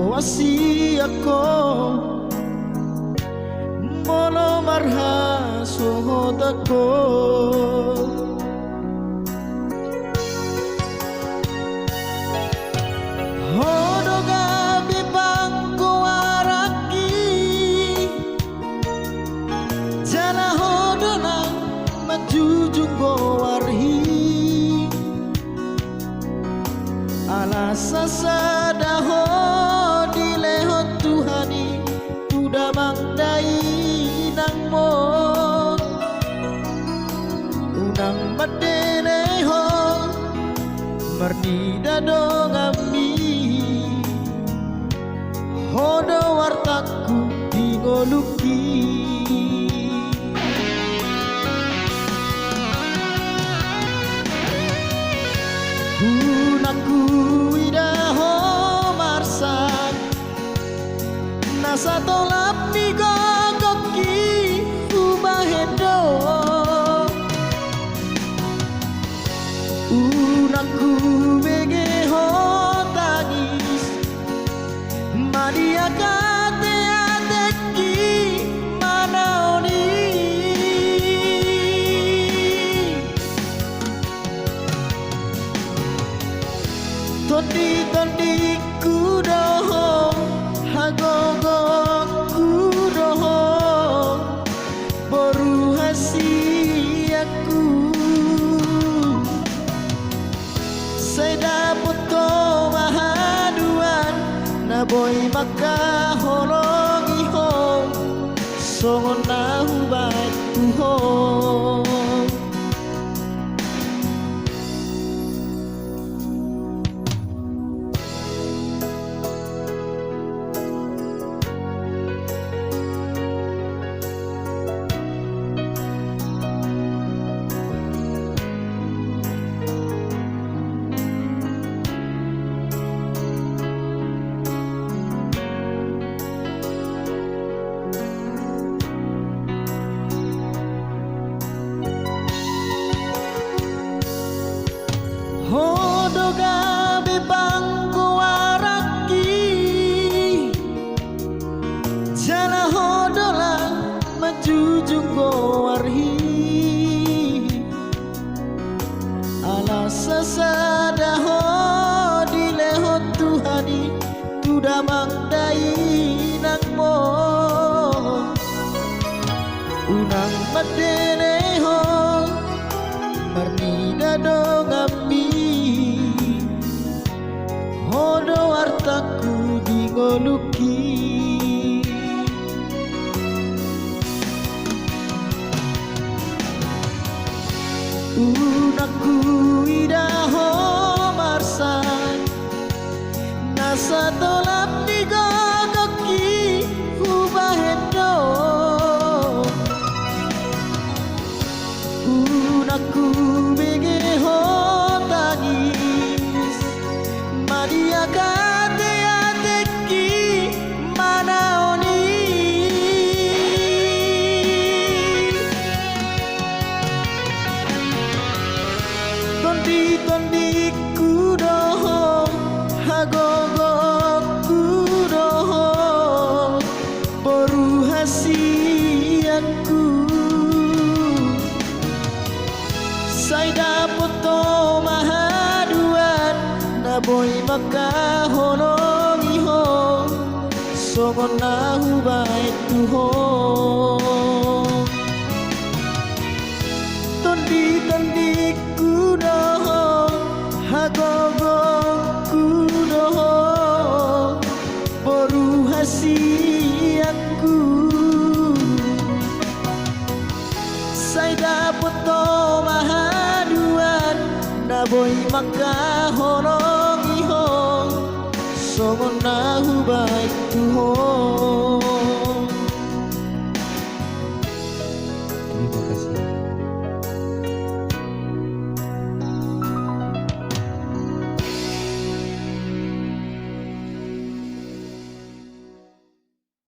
wasi ako molo marha suhod ako hodo gabi bangko araki jana hodo na majujung go warhi alasa sadaho dileho Tuhani tuda mangdai nang mo unang madeneho marnida dong ami hodo wartaku dingoluki Hunaku idaho marsak nasa tolap ni gogoki ubahendo Unaku begeho tangis madia kate ateki manaoni Tondi kudoho hagogo kudoho boru hasiaku saya puto mahaduan na boy makahorong iho songon na hubat tuho hodo gabi bangko araki jana hodo la majujung go warhi alasa sadaho dileho Tuhani tuda mangdai nang mo unang madeneho marnida dong ami hodo wartaku dingoluki unaku idaho marsan nasa tolap ni gogoki ubahendo unaku begeho tangis madia kate ateki manaoni tondi kudoho hagogo kudoho boru hasiaku Saida puto mahaduan na boy makahorong iho songon na hubay tuho tondi kudoho hagogo kudoho boru hasiaku Saida puto mahaduan na boy makahorong iho songon na hubay tuho